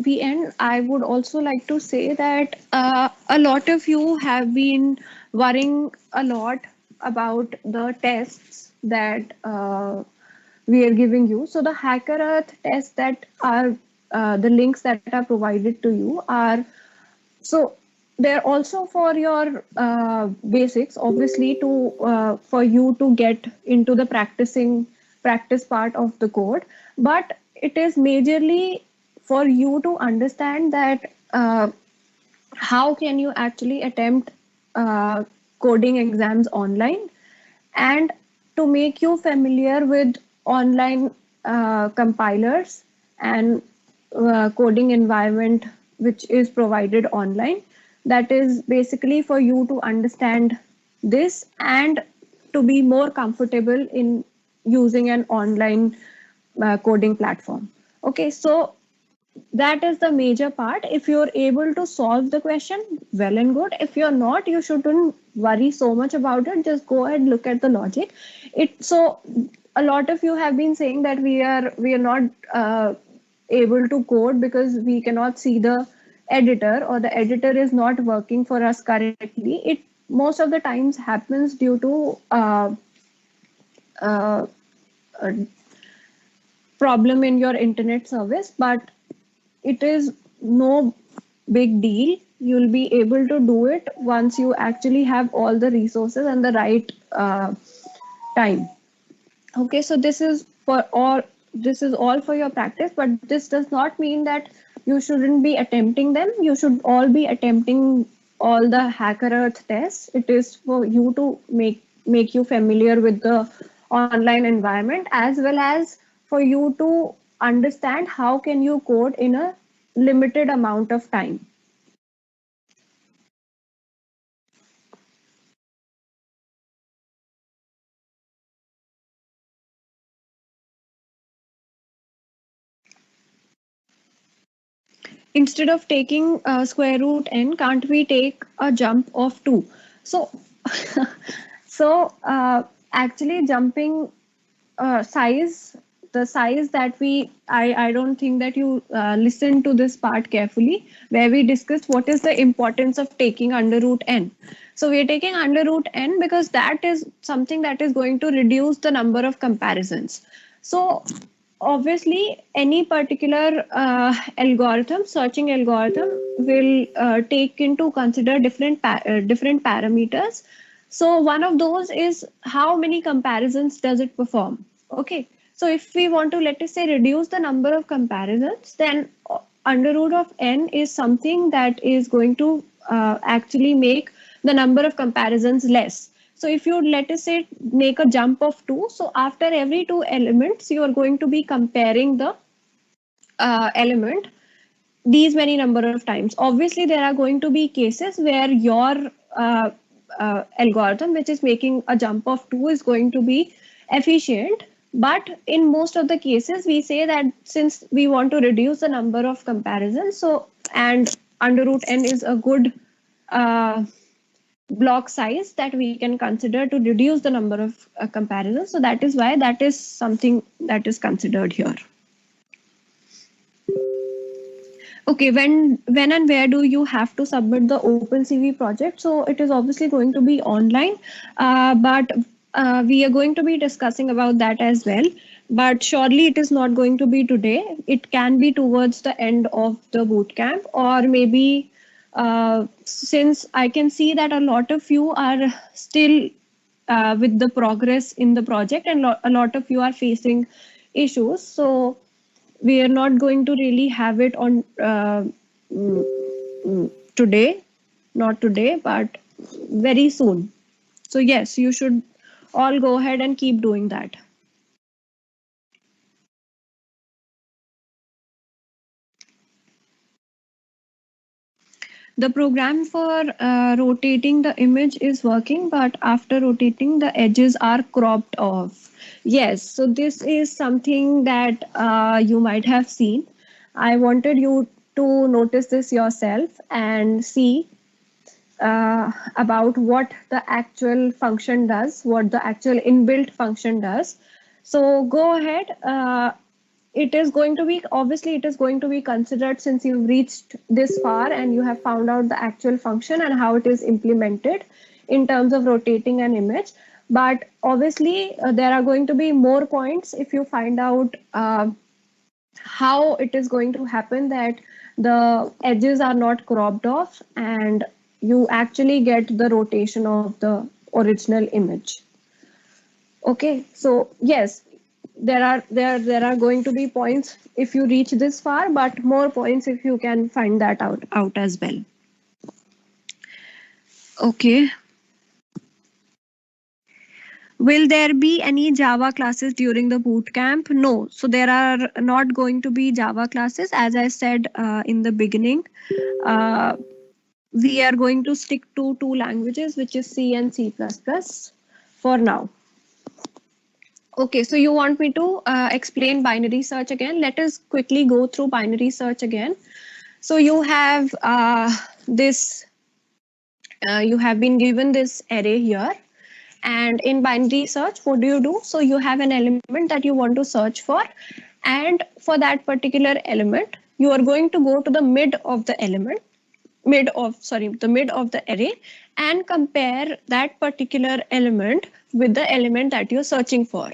we end, I would also like to say that a lot of you have been worrying a lot about the tests that we are giving you. So the Hacker Earth tests that are the links that are provided to you are, so they're also for your basics, obviously, to for you to get into the practice part of the code, but it is majorly for you to understand that how can you actually attempt coding exams online, and to make you familiar with online compilers and coding environment which is provided online. That is basically for you to understand this and to be more comfortable in using an online coding platform. Okay, so that is the major part. If you're able to solve the question, well and good. If you're not, you shouldn't worry so much about it. Just go ahead, look at the logic. So a lot of you have been saying that we are not able to code because we cannot see the editor, or the editor is not working for us correctly. It most of the times happens due to uh, a problem in your internet service, but it is no big deal. You'll be able to do it once you actually have all the resources and the right time. Okay, so this is all for your practice, but this does not mean that you shouldn't be attempting them. You should all be attempting all the Hacker Earth tests. It is for you to make you familiar with the online environment, as well as for you to understand how can you code in a limited amount of time. Instead of taking square root n, can't we take a jump of 2? So so actually jumping size, the size that I don't think that you listened to this part carefully, where we discussed what is the importance of taking under root n. So we're taking under root n because that is something that is going to reduce the number of comparisons. So obviously any particular algorithm, searching algorithm, will take into consider different parameters. So one of those is how many comparisons does it perform. Okay, so if we want to, let us say, reduce the number of comparisons, then under root of n is something that is going to actually make the number of comparisons less. So if you, let us say, make a jump of 2, so after every 2 elements, you are going to be comparing the element these many number of times. Obviously, there are going to be cases where your algorithm, which is making a jump of 2, is going to be efficient. But in most of the cases, we say that since we want to reduce the number of comparisons, so and under root n is a good uh, block size that we can consider to reduce the number of comparisons. So that is why that is something that is considered here. Okay, when and where do you have to submit the OpenCV project? So it is obviously going to be online, but we are going to be discussing about that as well. But surely it is not going to be today. It can be towards the end of the bootcamp, or maybe since I can see that a lot of you are still with the progress in the project, and a lot of you are facing issues. So we are not going to really have it on today, not today, but very soon. So yes, you should all go ahead and keep doing that. The program for rotating the image is working, but after rotating, the edges are cropped off. Yes, so this is something that you might have seen. I wanted you to notice this yourself and see about what the actual function does, what the actual inbuilt function does. So go ahead. It is going to be, obviously it is going to be considered since you've reached this far and you have found out the actual function and how it is implemented in terms of rotating an image. But obviously there are going to be more points if you find out how it is going to happen that the edges are not cropped off and you actually get the rotation of the original image. Okay, so yes, there are going to be points if you reach this far, but more points if you can find that out as well. Okay. Will there be any Java classes during the bootcamp? No. So there are not going to be Java classes. As I said in the beginning, we are going to stick to two languages, which is C and C++ for now. Okay, so you want me to explain binary search again? Let us quickly go through binary search again. So you have you have been given this array here. And in binary search, what do you do? So you have an element that you want to search for. And for that particular element, you are going to go to the mid of the element, the mid of the array, and compare that particular element with the element that you're searching for.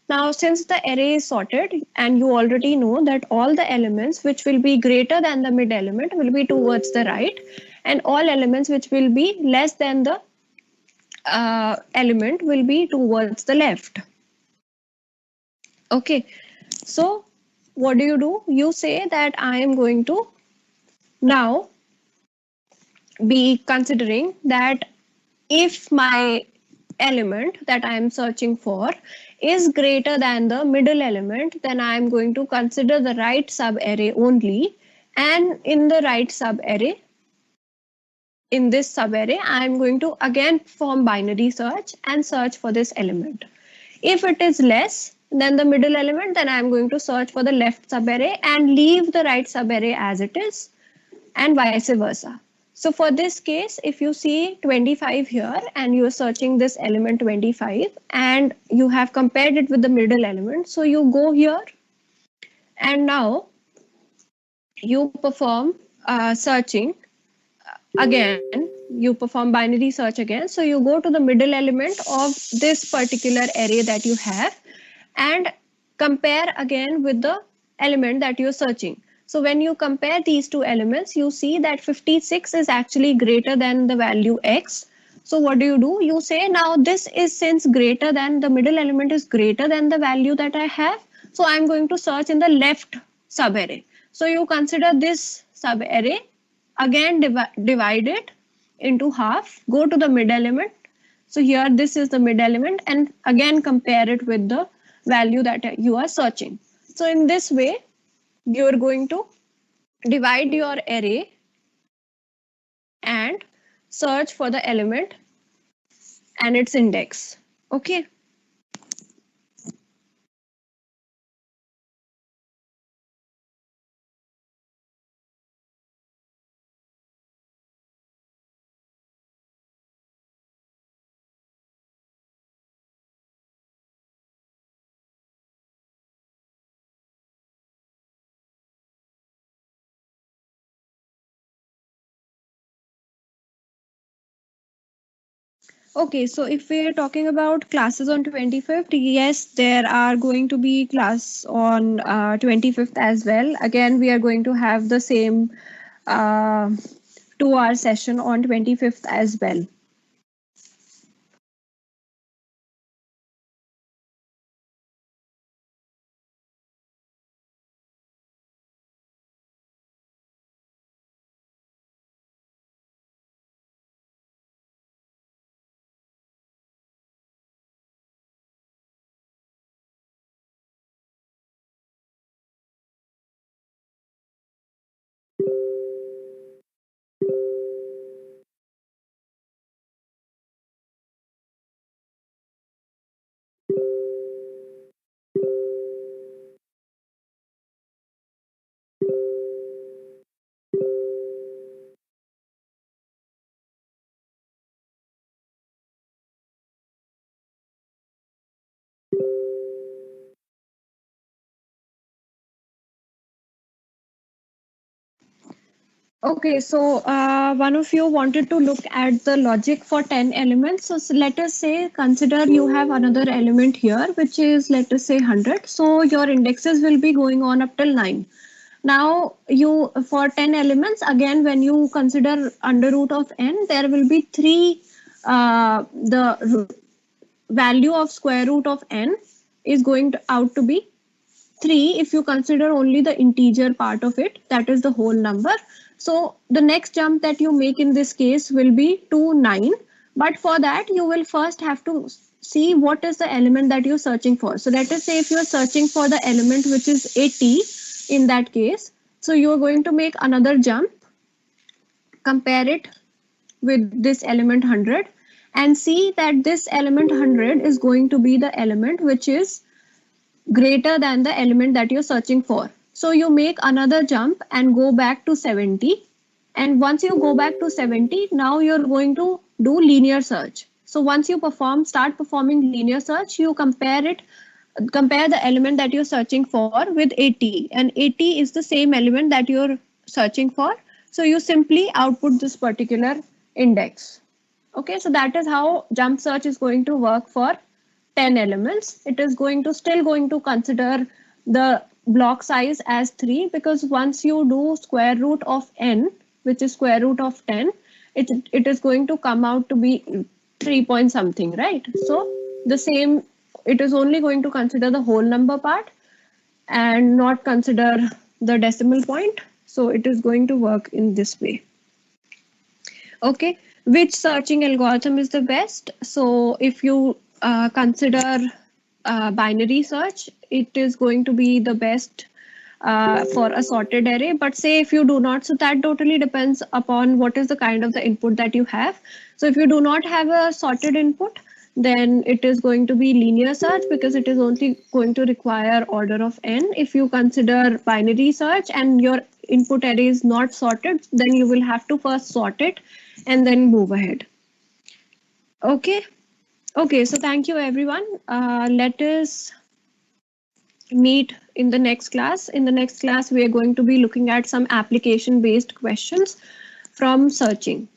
Now, since the array is sorted and you already know that all the elements which will be greater than the mid element will be towards the right, and all elements which will be less than the element will be towards the left. Okay, so what do? You say that I am going to now be considering that if my element that I am searching for is greater than the middle element, then I am going to consider the right subarray only. And in the right subarray, in this subarray, I am going to again perform binary search and search for this element. If it is less than the middle element, then I am going to search for the left subarray and leave the right subarray as it is, and vice versa. So for this case, if you see 25 here and you are searching this element 25 and you have compared it with the middle element, so you go here and now you perform searching again, you perform binary search again. So you go to the middle element of this particular array that you have and compare again with the element that you're searching. So when you compare these two elements, you see that 56 is actually greater than the value x. So what do? You say now this is since greater than the middle element is greater than the value that I have. So I'm going to search in the left subarray. So you consider this subarray, again divide it into half, go to the mid element. So here this is the mid element and again compare it with the value that you are searching. So in this way, you're going to divide your array and search for the element and its index. Okay. Okay, so if we are talking about classes on 25th, yes, there are going to be class on 25th as well. Again, we are going to have the same 2 hour session on 25th as well. Okay, so one of you wanted to look at the logic for 10 elements. So, let us say, consider you have another element here, which is, let us say, 100. So your indexes will be going on up till 9. Now, you for 10 elements, again, when you consider under root of n, there will be three, the value of square root of n is going to, out to be 3 if you consider only the integer part of it, that is the whole number. So the next jump that you make in this case will be to 9. But for that, you will first have to see what is the element that you're searching for. So let us say if you're searching for the element which is 80 in that case, so you're going to make another jump, compare it with this element 100 and see that this element 100 is going to be the element which is greater than the element that you're searching for. So you make another jump and go back to 70. And once you go back to 70, now you're going to do linear search. So once you start performing linear search, you compare the element that you're searching for with 80. And 80 is the same element that you're searching for. So you simply output this particular index. Okay, so that is how jump search is going to work for 10 elements. It is still going to consider the block size as 3 because once you do square root of n, which is square root of 10, it is going to come out to be 3 point something, right? So the same, it is only going to consider the whole number part and not consider the decimal point. So it is going to work in this way. Okay, which searching algorithm is the best? So if you consider binary search, it is going to be the best for a sorted array. But say if you do not, so that totally depends upon what is the kind of the input that you have. So if you do not have a sorted input, then it is going to be linear search because it is only going to require order of n. If you consider binary search and your input array is not sorted, then you will have to first sort it and then move ahead. Okay. Okay, so thank you everyone. Let us meet in the next class. In the next class, we are going to be looking at some application based questions from searching.